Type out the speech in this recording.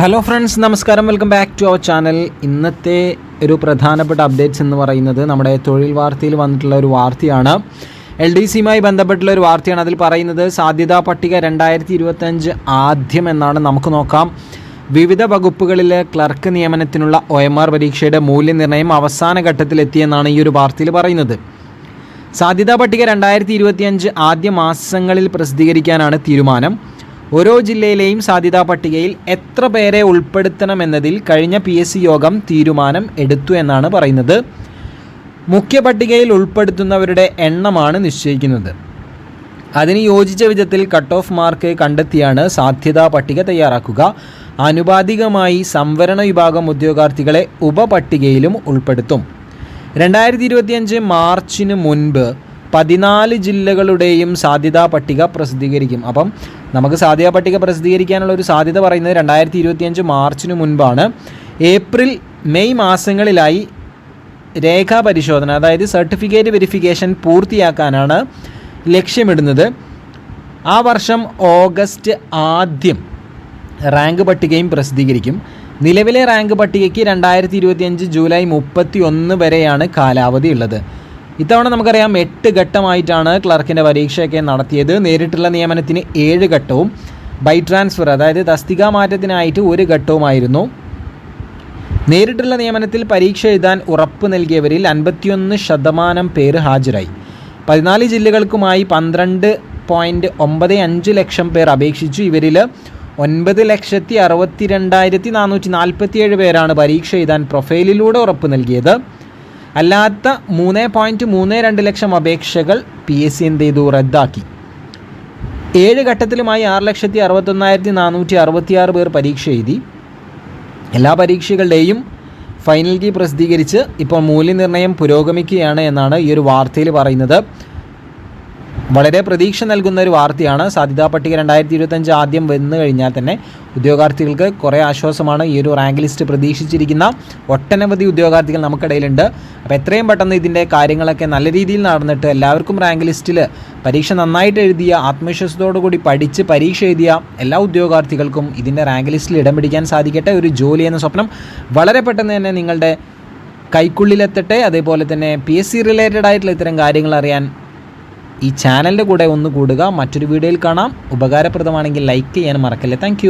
Hello friends, നമസ്കാരം. Welcome back to our channel. ഇന്നത്തെ ഒരു പ്രധാനപ്പെട്ട അപ്ഡേറ്റ്സ് എന്ന് പറയുന്നത് നമ്മുടെ തൊഴിൽ വാർത്തയിൽ വന്നിട്ടുള്ള ഒരു വാർത്തയാണ്. LDCയുമായി ബന്ധപ്പെട്ടുള്ള ഒരു വാർത്തയാണ്. അതിൽ പറയുന്നത് സാധ്യതാ പട്ടിക 2025 ആദ്യം എന്നാണ്. നമുക്ക് നോക്കാം. വിവിധ വകുപ്പുകളിലെ ക്ലർക്ക് നിയമനത്തിനുള്ള OMR പരീക്ഷയുടെ മൂല്യനിർണ്ണയം അവസാന ഘട്ടത്തിലെത്തിയെന്നാണ് ഈ ഒരു വാർത്തയിൽ പറയുന്നത്. സാധ്യതാ പട്ടിക 2025 ആദ്യ മാസങ്ങളിൽ പ്രസിദ്ധീകരിക്കാനാണ് തീരുമാനം. ഓരോ ജില്ലയിലെയും സാധ്യതാ പട്ടികയിൽ എത്ര പേരെ ഉൾപ്പെടുത്തണമെന്നതിൽ കഴിഞ്ഞ PSC യോഗം തീരുമാനം എടുത്തു എന്നാണ് പറയുന്നത്. മുഖ്യ പട്ടികയിൽ ഉൾപ്പെടുത്തുന്നവരുടെ എണ്ണമാണ് നിശ്ചയിക്കുന്നത്. അതിന് യോജിച്ച വിധത്തിൽ കട്ട് ഓഫ് മാർക്ക് കണ്ടെത്തിയാണ് സാധ്യതാ പട്ടിക തയ്യാറാക്കുക. ആനുപാതികമായി സംവരണ വിഭാഗം ഉദ്യോഗാർത്ഥികളെ ഉപപട്ടികയിലും ഉൾപ്പെടുത്തും. 2025 മാർച്ചിന് മുൻപ് 14 ജില്ലകളുടെയും സാധ്യതാ പട്ടിക പ്രസിദ്ധീകരിക്കും. അപ്പം നമുക്ക് സാധ്യതാ പട്ടിക പ്രസിദ്ധീകരിക്കാനുള്ള ഒരു സാധ്യത പറയുന്നത് 2025 മാർച്ചിന് മുൻപാണ്. ഏപ്രിൽ മെയ് മാസങ്ങളിലായി രേഖാ പരിശോധന, അതായത് സർട്ടിഫിക്കറ്റ് വെരിഫിക്കേഷൻ പൂർത്തിയാക്കാനാണ് ലക്ഷ്യമിടുന്നത്. ആ വർഷം ഓഗസ്റ്റ് ആദ്യം റാങ്ക് പട്ടികയും പ്രസിദ്ധീകരിക്കും. നിലവിലെ റാങ്ക് പട്ടികയ്ക്ക് 2025 ജൂലൈ 31 വരെയാണ് കാലാവധി ഉള്ളത്. ഇത്തവണ നമുക്കറിയാം 8 ഘട്ടമായിട്ടാണ് ക്ലർക്കിൻ്റെ പരീക്ഷയൊക്കെ നടത്തിയത്. നേരിട്ടുള്ള നിയമനത്തിന് 7 ഘട്ടവും ബൈ ട്രാൻസ്ഫർ, അതായത് തസ്തിക മാറ്റത്തിനായിട്ട് 1 ഘട്ടവുമായിരുന്നു. നേരിട്ടുള്ള നിയമനത്തിൽ പരീക്ഷ എഴുതാൻ ഉറപ്പ് നൽകിയവരിൽ 51% പേര് ഹാജരായി. 14 ജില്ലകൾക്കുമായി 12.95 ലക്ഷം പേർ അപേക്ഷിച്ചു. ഇവരിൽ 9,62,447 പേരാണ് പരീക്ഷ എഴുതാൻ പ്രൊഫൈലിലൂടെ ഉറപ്പ് നൽകിയത്. അല്ലാത്ത 3.32 ലക്ഷം അപേക്ഷകൾ PSC എന്ത് ചെയ്തു? റദ്ദാക്കി. 7 ഘട്ടത്തിലുമായി 6,61,466 പേർ പരീക്ഷ എഴുതി. എല്ലാ പരീക്ഷകളുടെയും ഫൈനൽ കീ പ്രസിദ്ധീകരിച്ച് ഇപ്പോൾ മൂല്യനിർണ്ണയം പുരോഗമിക്കുകയാണ് എന്നാണ് ഈ ഒരു വാർത്തയിൽ പറയുന്നത്. വളരെ പ്രതീക്ഷ നൽകുന്ന ഒരു വാർത്തയാണ്. സാധ്യതാ പട്ടിക 2025 ആദ്യം വന്നു കഴിഞ്ഞാൽ തന്നെ ഉദ്യോഗാർത്ഥികൾക്ക് കുറേ ആശ്വാസമാണ്. ഈ ഒരു റാങ്ക് ലിസ്റ്റ് പ്രതീക്ഷിച്ചിരിക്കുന്ന ഒട്ടനവധി ഉദ്യോഗാർത്ഥികൾ നമുക്കിടയിലുണ്ട്. അപ്പോൾ എത്രയും പെട്ടെന്ന് ഇതിൻ്റെ കാര്യങ്ങളൊക്കെ നല്ല രീതിയിൽ നടന്നിട്ട് എല്ലാവർക്കും റാങ്ക് ലിസ്റ്റിൽ പരീക്ഷ നന്നായിട്ട് എഴുതിയ, ആത്മവിശ്വാസത്തോടു കൂടി പഠിച്ച് പരീക്ഷ എഴുതിയ എല്ലാ ഉദ്യോഗാർത്ഥികൾക്കും ഇതിൻ്റെ റാങ്ക് ലിസ്റ്റിൽ ഇടം പിടിക്കാൻ സാധിക്കട്ടെ. ഒരു ജോലി എന്ന സ്വപ്നം വളരെ പെട്ടെന്ന് തന്നെ നിങ്ങളുടെ കൈക്കുള്ളിലെത്തട്ടെ. അതേപോലെ തന്നെ PSC റിലേറ്റഡ് ആയിട്ടുള്ള ഇത്തരം കാര്യങ്ങൾ അറിയാൻ ഈ ചാനലിൻ്റെ കൂടെ ഒന്ന് കൂടുക. മറ്റൊരു വീഡിയോയിൽ കാണാം. ഉപകാരപ്രദമാണെങ്കിൽ ലൈക്ക് ചെയ്യാൻ മറക്കല്ലേ. താങ്ക്